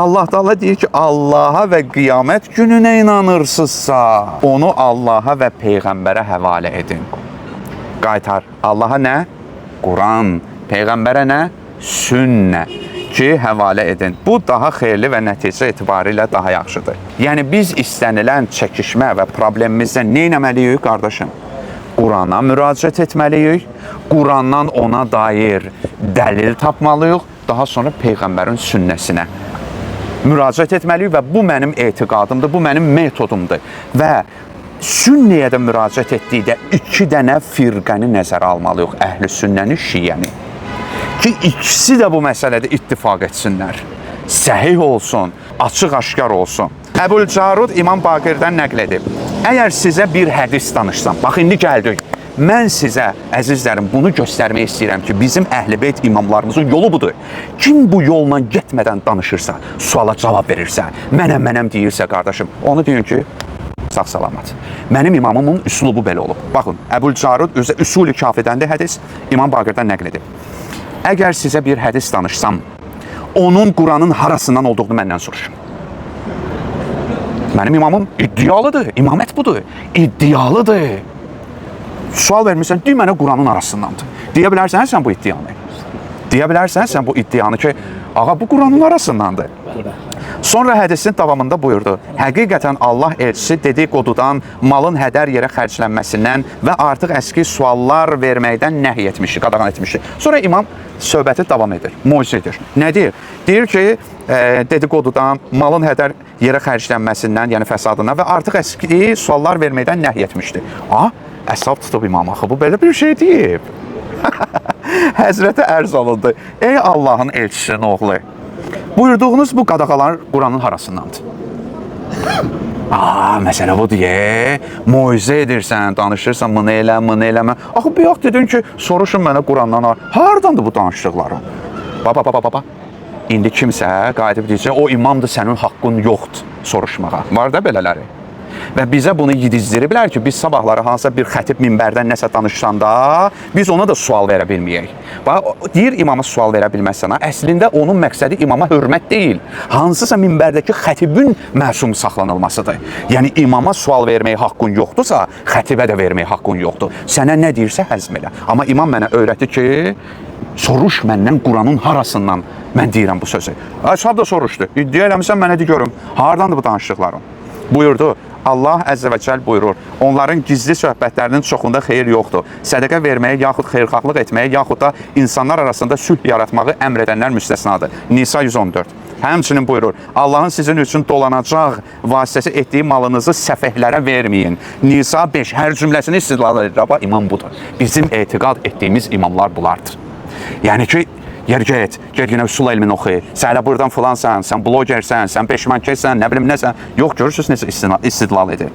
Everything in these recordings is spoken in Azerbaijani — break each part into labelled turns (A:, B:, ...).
A: Allah Teala deyir ki, Allaha və qiyamət gününə inanırsınızsa, onu Allaha və Peyğəmbərə həvalə edin. Qaytar. Allaha nə? Quran. Peyğəmbərə nə? Sünnə ki, həvalə edin. Bu daha xeyirli və nəticə etibarilə daha yaxşıdır. Yəni, biz istənilən çəkişmə və problemimizdə nə etməliyik, qardaşım? Qurana müraciət etməliyik, Qurandan ona dair dəlil tapmalıyıq, daha sonra Peyğəmbərin sünnəsinə müraciət etməliyik və bu mənim etiqadımdır, bu mənim metodumdur. Və sünnəyə də müraciət etdikdə 2 dənə firqəni nəzərə almalıyıq, əhl-i sünnəni, şiyyəni. Ki, ikisi də bu məsələdə ittifaq etsinlər. Səhih olsun, açıq-aşkar olsun. Əbul-Carud İmam Baqirdən nəql edib. Əgər sizə bir hədis danışsam, bax, indi gəldik. Mən sizə, əzizlərim, bunu göstərmək istəyirəm ki, bizim Əhl-i-Beyt imamlarımızın yolu budur. Kim bu yolla getmədən danışırsa, suala cavab verirsə, mənəm deyirsə, qardaşım, onu deyin ki, sağ-salamat. Mənim imamımın üslubu belə olub. Baxın, Əbul-Carud özə üsul-i kafidəndə hədis İmam Baqirdən nəql edib. Əgər sizə bir hədis danışsam, onun Quranın harasından olduğunu məndən soruşun. Mənim imamım iddialıdır, imamət budur, iddialıdır. Sual vermirsən, deyə mənə Quranın arasındandır. Deyə bilərsən sən bu iddianı. Deyə bilərsən sən bu iddianı ki, ağa, bu Quranın arasındandır. Sonra hədisin davamında buyurdu. Həqiqətən Allah elçisi dedikodudan, malın hədər yerə xərclənməsindən və artıq əski suallar verməkdən nəhy etmişdi, qadağan etmişdi. Sonra imam söhbəti davam edir, mucize edir. Nə deyir? Deyir ki, dedikodudan, malın hədər yerə xərclənməsindən, yəni fəsadından və artıq əski suallar verməkdən nəhy etmişdi. Əsab tutub imam, axı, bu belə bir şey deyib. Həzrətə ərz olundu. Ey Allahın elçisinin oğlu, buyurduğunuz bu qadağalar Quranın harasındandır. Məsələ bu deyə, mucize edirsən, danışırsan, mını eləmə. Axı, bir yox dedin ki, soruşun mənə Qurandan, haradandır bu danışdıqları? Baba, indi kimsə qayıdıb deyəcək, o imamdır, sənin haqqın yoxdur soruşmağa. Var da belələri. Və bizə bunu yedizdiriblər ki, biz sabahları hansısa bir xətib minbərdən nəsə danışsanda, biz ona da sual verə bilməyək. Deyir, imama sual verə bilməzsən, əslində onun məqsədi imama hörmət deyil, hansısa minbərdəki xətibin məsum saxlanılmasıdır. Yəni, imama sual verməyə haqqın yoxdursa, xətibə də verməyə haqqın yoxdur. Sənə nə deyirsə həzm elə. Amma imam mənə öyrəti ki, soruş məndən Quranın harasından mən deyirəm bu sözü. Ashab da soruşdu, iddia eləmişsən mənə de görüm, haradandır bu danışdıqlarım? Buyurdu, Allah Əzzə və Cəl buyurur, onların gizli söhbətlərinin çoxunda xeyir yoxdur. Sədəqə verməyə, yaxud xeyirxahlıq etməyə, yaxud da insanlar arasında sülh yaratmağı əmr edənlər müstəsnadır. Nisa 114. Həmçinin buyurur, Allahın sizin üçün dolanacaq vasitəsi etdiyi malınızı səfehlərə verməyin. Nisa 5, hər cümləsini istidlal edir. Amma imam budur. Bizim etiqad etdiyimiz imamlar bunlardır. Yəni ki, yer get yenə üsul elmini oxu. Sən elə buradan filansan, sən blogersən, sən peşmankeşsən, nə bilim nəsən. Yox, görürsünüz necə istidlal edir.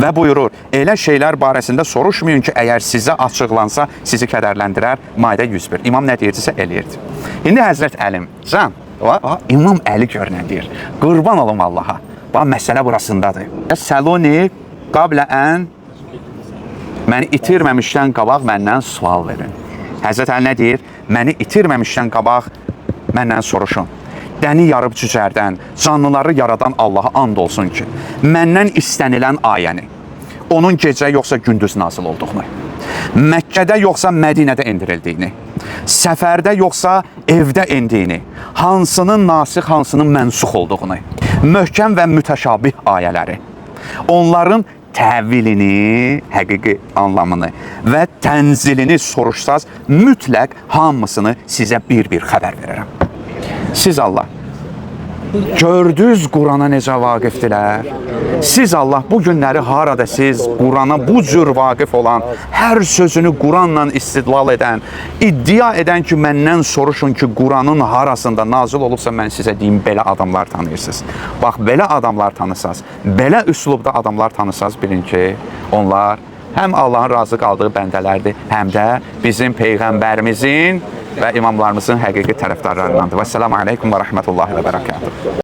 A: Və buyurur, elə şeylər barəsində soruşmayın ki, əgər sizə açıqlansa, sizi kədərləndirər. Maidə 101. İmam nə deyirdisə eləyirdi. İndi Həzrət Əlim, can, İmam Əli görünən deyir. Qurban olum Allaha. Bax, məsələ burasındadır. Səluni qablə ən məni itirməmişdən qabaq məndən sual verin. Həzrət Əli nə deyir? Məni itirməmişdən qabaq məndən soruşun. Dəni yarıb cücərdən, canlıları yaradan Allaha and olsun ki, məndən istənilən ayəni, onun gecə yoxsa gündüz nazil olduğunu, Məkkədə yoxsa Mədinədə endirildiyini, səfərdə yoxsa evdə indiyini, hansının nasix, hansının mənsux olduğunu, möhkəm və mütəşabih ayələri, onların təvilini, həqiqi anlamını və tənzilini soruşsaz, mütləq hamısını sizə bir-bir xəbər verərəm. Siz Allah, gördünüz Qurana necə vaqifdirlər? Siz Allah, bu günləri harada siz Qurana bu cür vaqif olan, hər sözünü Quranla istidlal edən, iddia edən ki, məndən soruşun ki, Quranın harasında nazil olubsa, mən sizə deyim, belə adamlar tanıyırsınız. Bax, belə adamlar tanısaz, belə üslubda adamlar tanısaz, bilin ki, onlar həm Allahın razı qaldığı bəndələrdir, həm də bizim Peyğəmbərimizin və imamlarımızın həqiqi tərəfdarlarındandır. Vəssalamu aleykum və rəhmətullahi və bərəkatuhu.